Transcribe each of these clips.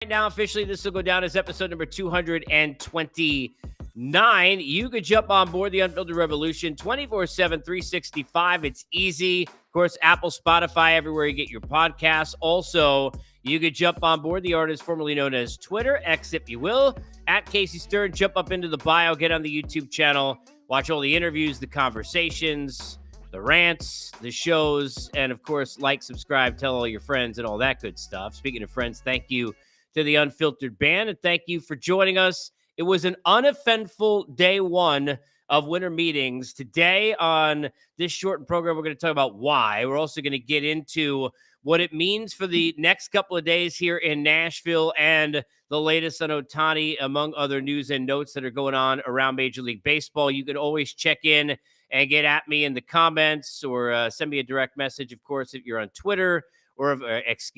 Now, officially, this will go down as episode number 229. You could jump on board the Unfiltered Revolution 24/7, 365. It's easy. Of course, Apple, Spotify, everywhere you get your podcasts. Also, you could jump on board the artist formerly known as Twitter, X if you will, at Casey Stern. Jump up into the bio, get on the YouTube channel, watch all the interviews, the conversations, the rants, the shows, and of course, like, subscribe, tell all your friends, and all that good stuff. Speaking of friends, thank you to the Unfiltered Band, and thank you for joining us. It was an uneventful day one of winter meetings. Today on this shortened program, we're going to talk about why. We're also going to get into what it means for the next couple of days here in Nashville and the latest on Ohtani, among other news and notes that are going on around Major League Baseball. You can always check in and get at me in the comments or send me a direct message, of course, if you're on Twitter or X,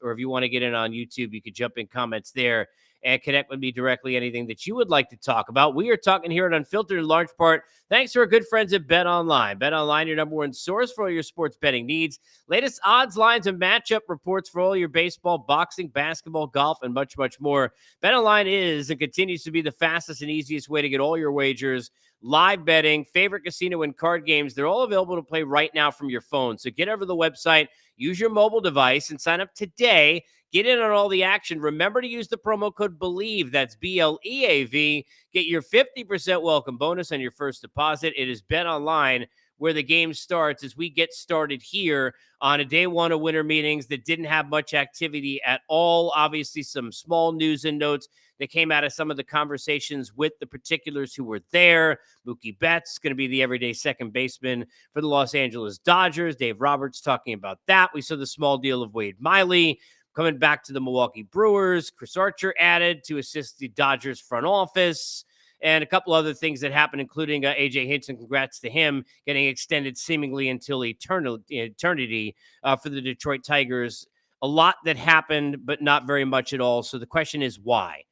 or if you want to get in on YouTube, you could jump in comments there and connect with me directly, anything that you would like to talk about. We are talking here at Unfiltered in large part thanks to our good friends at BetOnline. BetOnline, your number one source for all your sports betting needs. Latest odds, lines, and matchup reports for all your baseball, boxing, basketball, golf, and much, much more. BetOnline is and continues to be the fastest and easiest way to get all your wagers. Live betting, favorite casino and card games, they're all available to play right now from your phone. So get over to the website, use your mobile device, and sign up today. Get in on all the action. Remember to use the promo code BELIEVE. That's BLEAV. Get your 50% welcome bonus on your first deposit. It is BetOnline where the game starts as we get started here on a day one of winter meetings that didn't have much activity at all. Obviously, some small news and notes that came out of some of the conversations with the particulars who were there. Mookie Betts going to be the everyday second baseman for the Los Angeles Dodgers. Dave Roberts talking about that. We saw the small deal of Wade Miley coming back to the Milwaukee Brewers. Chris Archer added to assist the Dodgers front office. And a couple other things that happened, including A.J. Hinton. Congrats to him getting extended seemingly until eternity for the Detroit Tigers. A lot that happened, but not very much at all. So the question is why?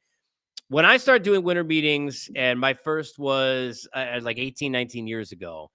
When I started doing winter meetings, and my first was like 18, 19 years ago,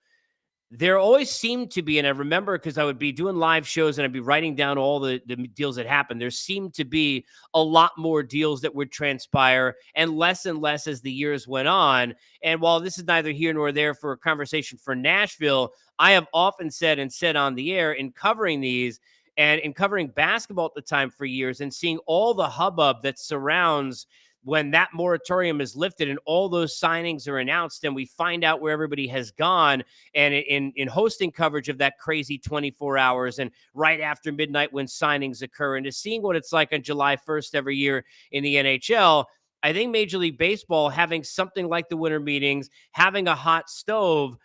there always seemed to be, and I remember because I would be doing live shows and I'd be writing down all the deals that happened. There seemed to be a lot more deals that would transpire and less as the years went on. And while this is neither here nor there for a conversation for Nashville, I have often said and said on the air in covering these and in covering basketball at the time for years and seeing all the hubbub that surrounds when that moratorium is lifted and all those signings are announced and we find out where everybody has gone, and in hosting coverage of that crazy 24 hours and right after midnight when signings occur, and to seeing what it's like on July 1st every year in the NHL, I think Major League Baseball having something like the winter meetings, having a hot stove,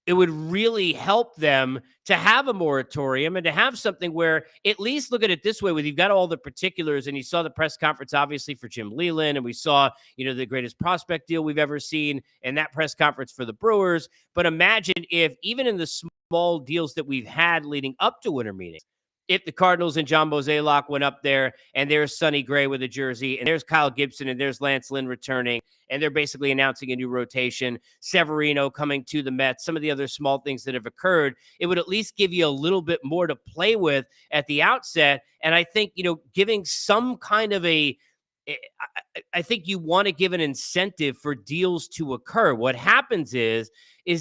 it would really help them to have a moratorium and to have something where at least look at it this way, where you've got all the particulars, and you saw the press conference, obviously, for Jim Leland, and we saw, the greatest prospect deal we've ever seen and that press conference for the Brewers. But imagine if even in the small deals that we've had leading up to winter meetings, if the Cardinals and John Mozeliak went up there and there's Sonny Gray with a jersey and there's Kyle Gibson and there's Lance Lynn returning and they're basically announcing a new rotation, Severino coming to the Mets, some of the other small things that have occurred, it would at least give you a little bit more to play with at the outset. And I think, giving some kind of I think you want to give an incentive for deals to occur. What happens is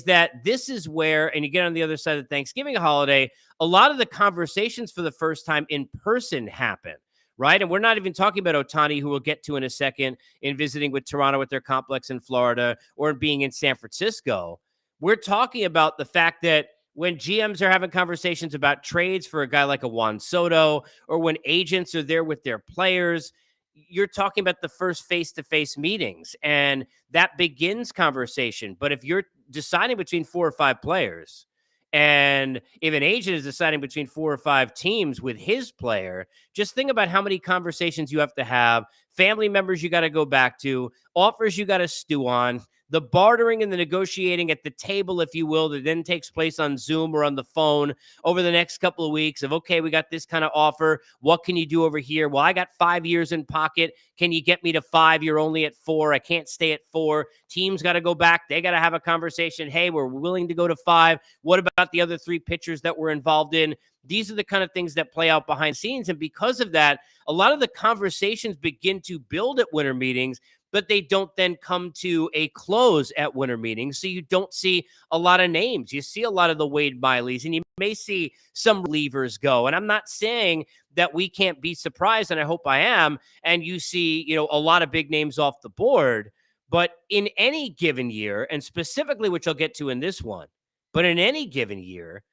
that this is where, and you get on the other side of the Thanksgiving holiday, a lot of the conversations for the first time in person happen, right? And we're not even talking about Ohtani, who we'll get to in a second, in visiting with Toronto at their complex in Florida or being in San Francisco. We're talking about the fact that when GMs are having conversations about trades for a guy like a Juan Soto, or when agents are there with their players, you're talking about the first face-to-face meetings, and that begins conversation. But if you're deciding between 4 or 5 players, and if an agent is deciding between 4 or 5 teams with his player, just think about how many conversations you have to have, family members you got to go back to, offers you got to stew on, the bartering and the negotiating at the table, if you will, that then takes place on Zoom or on the phone over the next couple of weeks of, okay, we got this kind of offer. What can you do over here? Well, I got 5 years in pocket. Can you get me to 5? You're only at 4. I can't stay at 4. Teams got to go back. They got to have a conversation. Hey, we're willing to go to 5. What about the other 3 pitchers that we're involved in? These are the kind of things that play out behind the scenes. And because of that, a lot of the conversations begin to build at winter meetings, but they don't then come to a close at winter meetings. So you don't see a lot of names. You see a lot of the Wade Mileys, and you may see some relievers go. And I'm not saying that we can't be surprised, and I hope I am, and you see, a lot of big names off the board. But in any given year, and specifically, which I'll get to in this one, but in any given year,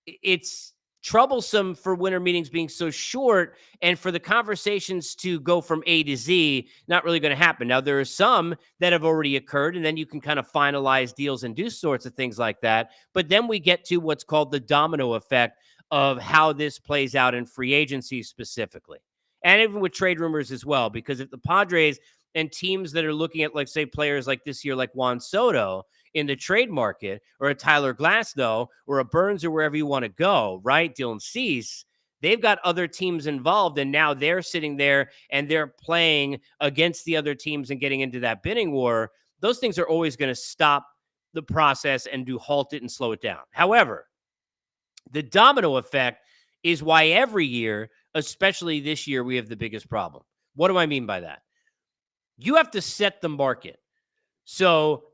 it's troublesome for winter meetings being so short and for the conversations to go from A to Z, not really going to happen. Now, there are some that have already occurred, and then you can kind of finalize deals and do sorts of things like that. But then we get to what's called the domino effect of how this plays out in free agency specifically. And even with trade rumors as well, because if the Padres and teams that are looking at, like, say, players like this year, like Juan Soto, in the trade market, or a Tyler Glasnow, or a Burns, or wherever you want to go, right? Dylan Cease, they've got other teams involved, and now they're sitting there and they're playing against the other teams and getting into that bidding war. Those things are always going to stop the process and halt it and slow it down. However, the domino effect is why every year, especially this year, we have the biggest problem. What do I mean by that? You have to set the market. So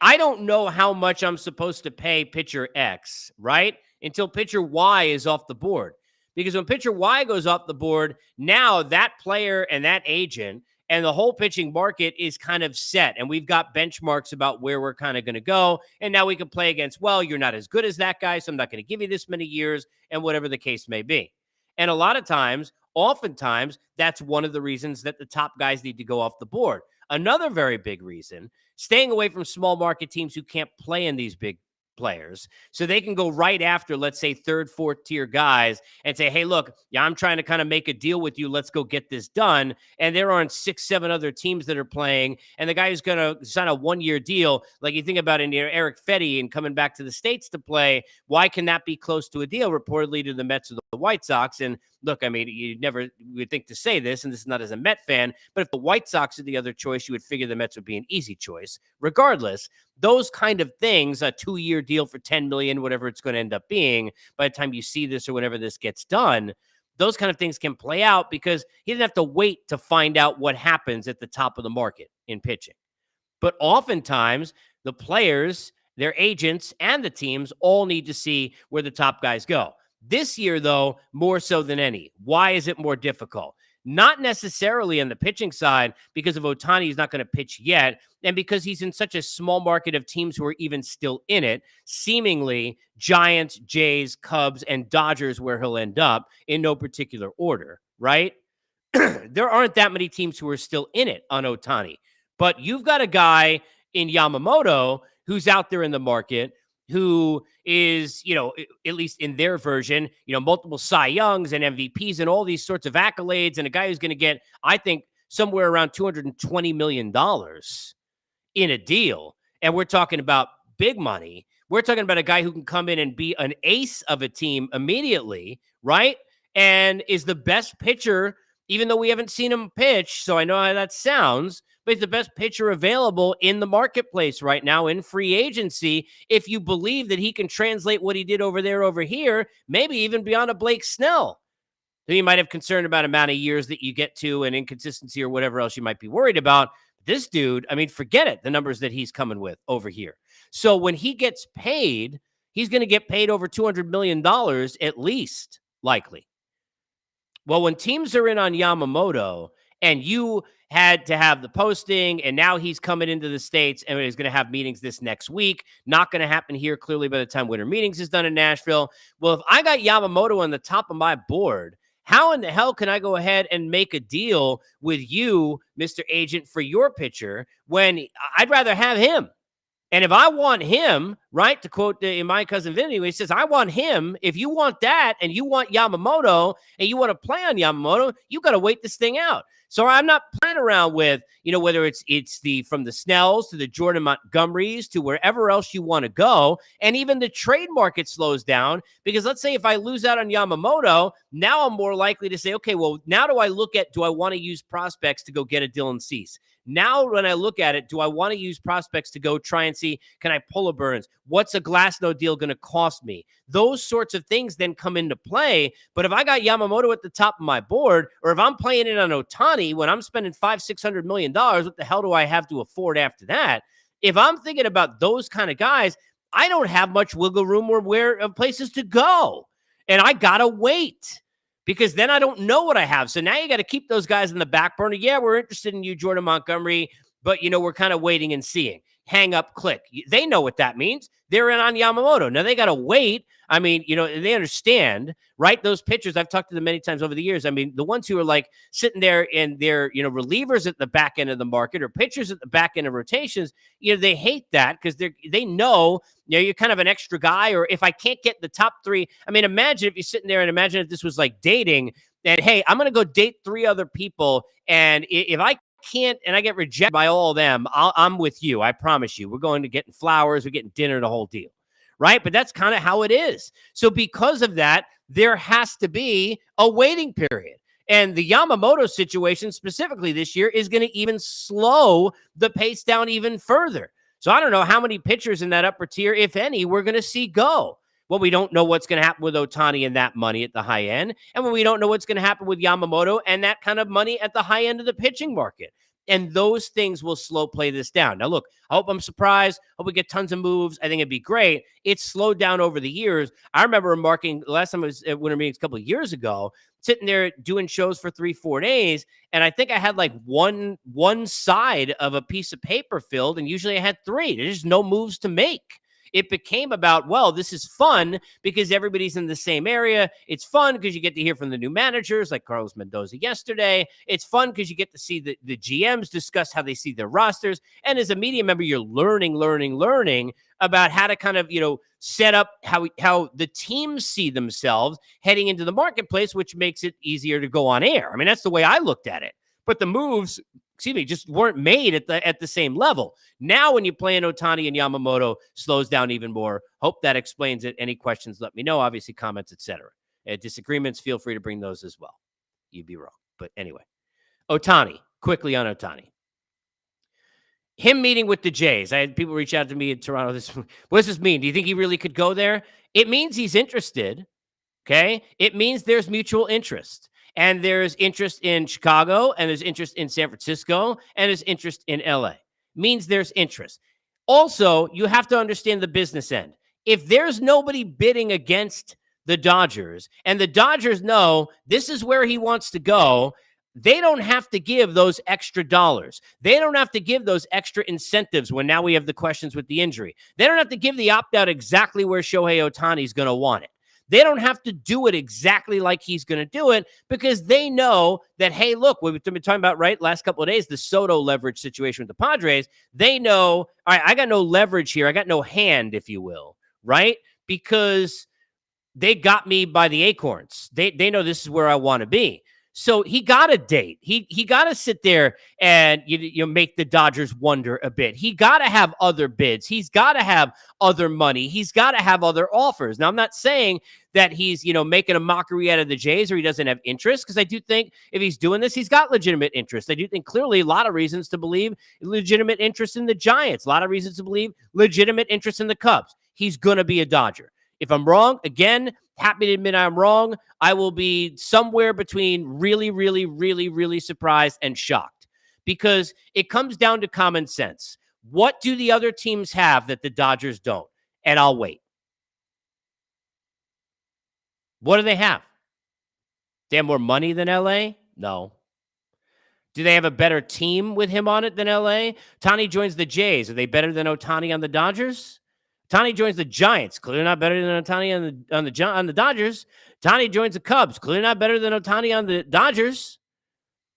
I don't know how much I'm supposed to pay pitcher X, right? Until pitcher Y is off the board. Because when pitcher Y goes off the board, now that player and that agent and the whole pitching market is kind of set. And we've got benchmarks about where we're kind of going to go. And now we can play against, well, you're not as good as that guy, so I'm not going to give you this many years, and whatever the case may be. And a lot of times, oftentimes, that's one of the reasons that the top guys need to go off the board. Another very big reason, staying away from small market teams who can't play in these big players, so they can go right after, let's say, 3rd, 4th tier guys and say, hey, look, yeah, I'm trying to kind of make a deal with you. Let's go get this done. And there aren't 6, 7 other teams that are playing. And the guy who's going to sign a 1-year deal, like you think about Eric Fetty and coming back to the States to play, why can that be close to a deal reportedly to the Mets or the White Sox? And look, I mean, you never would think to say this, and this is not as a Met fan, but if the White Sox are the other choice, you would figure the Mets would be an easy choice. Regardless, those kind of things, a 2-year deal for $10 million, whatever it's going to end up being, by the time you see this or whenever this gets done, those kind of things can play out because he didn't have to wait to find out what happens at the top of the market in pitching. But oftentimes, the players, their agents, and the teams all need to see where the top guys go. This year, though, more so than any. Why is it more difficult? Not necessarily on the pitching side, because of Ohtani, he's not going to pitch yet, and because he's in such a small market of teams who are even still in it, seemingly Giants, Jays, Cubs, and Dodgers, where he'll end up in no particular order, right? There aren't that many teams who are still in it on Ohtani, but you've got a guy in Yamamoto who's out there in the market who is, at least in their version, multiple Cy Youngs and MVPs and all these sorts of accolades, and a guy who's going to get, I think, somewhere around $220 million in a deal. And we're talking about big money. We're talking about a guy who can come in and be an ace of a team immediately, right? And is the best pitcher, even though we haven't seen him pitch, so I know how that sounds, but he's the best pitcher available in the marketplace right now in free agency. If you believe that he can translate what he did over there, over here, maybe even beyond a Blake Snell, who you might have concern about amount of years that you get to and inconsistency or whatever else you might be worried about. This dude, I mean, forget it, the numbers that he's coming with over here. So when he gets paid, he's going to get paid over $200 million at least, likely. Well, when teams are in on Yamamoto and you had to have the posting, and now he's coming into the States and he's going to have meetings this next week, not going to happen here clearly by the time winter meetings is done in Nashville. Well, if I got Yamamoto on the top of my board, how in the hell can I go ahead and make a deal with you, Mr. Agent, for your pitcher when I'd rather have him? And if I want him, right? To quote my cousin Vinny, he says, I want him. If you want that and you want Yamamoto and you want to play on Yamamoto, you got to wait this thing out. So I'm not playing around with, whether it's the from the Snells to the Jordan Montgomerys to wherever else you want to go. And even the trade market slows down because let's say if I lose out on Yamamoto, now I'm more likely to say, okay, well, now do I want to use prospects to go get a Dylan Cease? Now, when I look at it, do I want to use prospects to go try and see, can I pull a Burns? What's a Glasnow deal going to cost me? Those sorts of things then come into play. But if I got Yamamoto at the top of my board, or if I'm playing it on Ohtani when I'm spending $500-600 million, what the hell do I have to afford after that? If I'm thinking about those kind of guys, I don't have much wiggle room or where places to go. And I got to wait because then I don't know what I have. So now you got to keep those guys in the back burner. Yeah, we're interested in you, Jordan Montgomery, but, we're kind of waiting and seeing. Hang up, click. They know what that means. They're in on Yamamoto. Now they got to wait. I mean, they understand, right? Those pitchers, I've talked to them many times over the years. I mean, the ones who are like sitting there in their, relievers at the back end of the market or pitchers at the back end of rotations, they hate that because they know, you're kind of an extra guy. Or if I can't get the top three, I mean, imagine if you're sitting there and imagine if this was like dating that, hey, I'm going to go date 3 other people. And if I can't and I get rejected by all of them, I'm with you. I promise you. We're going to getting flowers. We're getting dinner, the whole deal. Right. But that's kind of how it is. So because of that, there has to be a waiting period. And the Yamamoto situation specifically this year is going to even slow the pace down even further. So I don't know how many pitchers in that upper tier, if any, we're going to see go. Well, we don't know what's going to happen with Ohtani and that money at the high end. And when we don't know what's going to happen with Yamamoto and that kind of money at the high end of the pitching market. And those things will slow play this down. Now, look, I hope I'm surprised. Hope we get tons of moves. I think it'd be great. It's slowed down over the years. I remember remarking last time I was at Winter Meetings a couple of years ago, sitting there doing shows for 3-4 days. And I think I had like one side of a piece of paper filled. And usually I had 3. There's no moves to make. It became about, well, this is fun because everybody's in the same area. It's fun because you get to hear from the new managers like Carlos Mendoza yesterday. It's fun because you get to see the GMs discuss how they see their rosters. And as a media member, you're learning about how to kind of, set up how the teams see themselves heading into the marketplace, which makes it easier to go on air. I mean, that's the way I looked at it. But the moves, just weren't made at the same level. Now, when you play in Ohtani and Yamamoto, slows down even more. Hope that explains it. Any questions, let me know. Obviously, comments, etc. Disagreements, feel free to bring those as well. You'd be wrong. But anyway, Ohtani, quickly on Ohtani. Him meeting with the Jays. I had people reach out to me in Toronto. What does this mean? Do you think he really could go there? It means he's interested. Okay. It means there's mutual interest. And there's interest in Chicago, and there's interest in San Francisco, and there's interest in LA. Means there's interest. Also, you have to understand the business end. If there's nobody bidding against the Dodgers, and the Dodgers know this is where he wants to go, they don't have to give those extra dollars. They don't have to give those extra incentives when now we have the questions with the injury. They don't have to give the opt-out exactly where Shohei Ohtani is going to want it. They don't have to do it exactly like he's going to do it because they know that, hey, look, we've been talking about, right, last couple of days, the Soto leverage situation with the Padres. They know, all right, I got no leverage here. I got no hand, if you will, right? Because they got me by the acorns. They know this is where I want to be. So he got a date. He got to sit there and you make the Dodgers wonder a bit. He got to have other bids. He's got to have other money. He's got to have other offers. Now, I'm not saying that he's, making a mockery out of the Jays or he doesn't have interest, because I do think if he's doing this, he's got legitimate interest. I do think clearly a lot of reasons to believe legitimate interest in the Giants, a lot of reasons to believe legitimate interest in the Cubs. He's going to be a Dodger. If I'm wrong, again, happy to admit I'm wrong. I will be somewhere between really, really, really, really surprised and shocked, because it comes down to common sense. What do the other teams have that the Dodgers don't? And I'll wait. What do they have? They have more money than LA? No. Do they have a better team with him on it than LA? Ohtani joins the Jays. Are they better than Ohtani on the Dodgers? Ohtani joins the Giants. Clearly not better than Ohtani on the Dodgers. Ohtani joins the Cubs. Clearly not better than Ohtani on the Dodgers.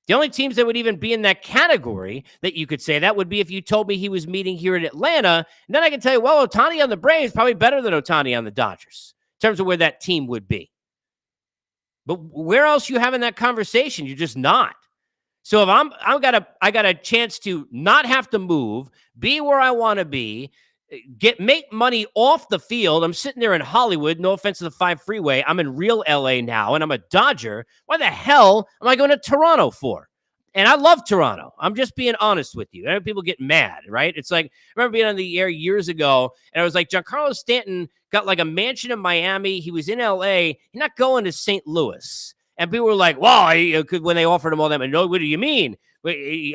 The only teams that would even be in that category that you could say that would be if you told me he was meeting here in Atlanta. And then I can tell you, well, Ohtani on the Braves is probably better than Ohtani on the Dodgers in terms of where that team would be. But where else you having that conversation? You're just not. So if I got a chance to not have to move, be where I want to be, make money off the field. I'm sitting there in Hollywood. No offense to the 5 freeway. I'm in real LA now, and I'm a Dodger. Why the hell am I going to Toronto for? And I love Toronto. I'm just being honest with you. I know people get mad, right? It's like, I remember being on the air years ago, and I was like, Giancarlo Stanton got like a mansion in Miami. He was in LA. He's not going to St. Louis. And people were like, well, when they offered him all that, no, what do you mean?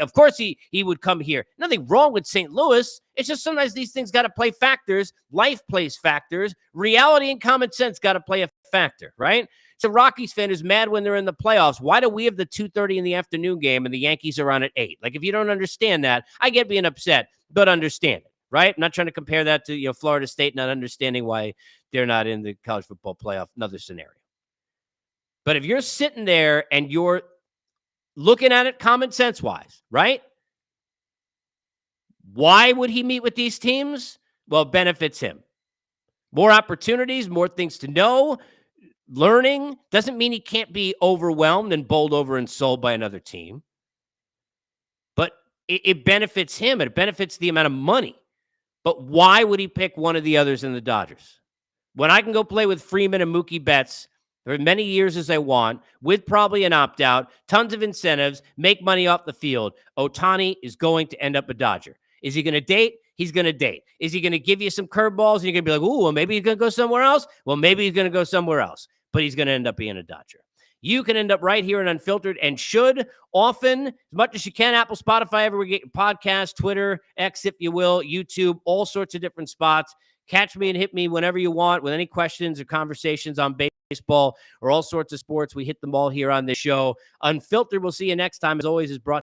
Of course he would come here. Nothing wrong with St. Louis. It's just sometimes these things got to play factors. Life plays factors. Reality and common sense got to play a factor, right? It's a Rockies fan who's mad when they're in the playoffs. Why do we have the 2:30 in the afternoon game and the Yankees are on at 8? Like, if you don't understand that, I get being upset, but understand it, right? I'm not trying to compare that to Florida State not understanding why they're not in the college football playoff. Another scenario. But if you're sitting there and you're looking at it common sense wise, right? Why would he meet with these teams? Well, it benefits him. More opportunities, more things to know. Learning doesn't mean he can't be overwhelmed and bowled over and sold by another team. But it benefits him. It benefits the amount of money. But why would he pick one of the others in the Dodgers? When I can go play with Freeman and Mookie Betts for as many years as I want, with probably an opt-out, tons of incentives, make money off the field, Ohtani is going to end up a Dodger. Is he going to date? He's going to date. Is he going to give you some curveballs and you're going to be like, ooh, well, maybe he's going to go somewhere else? Well, maybe he's going to go somewhere else, but he's going to end up being a Dodger. You can end up right here in Unfiltered and should often, as much as you can, Apple, Spotify, everywhere you get your podcast, Twitter, X, if you will, YouTube, all sorts of different spots. Catch me and hit me whenever you want with any questions or conversations on baseball or all sorts of sports. We hit them all here on this show. Unfiltered, we'll see you next time. As always, is brought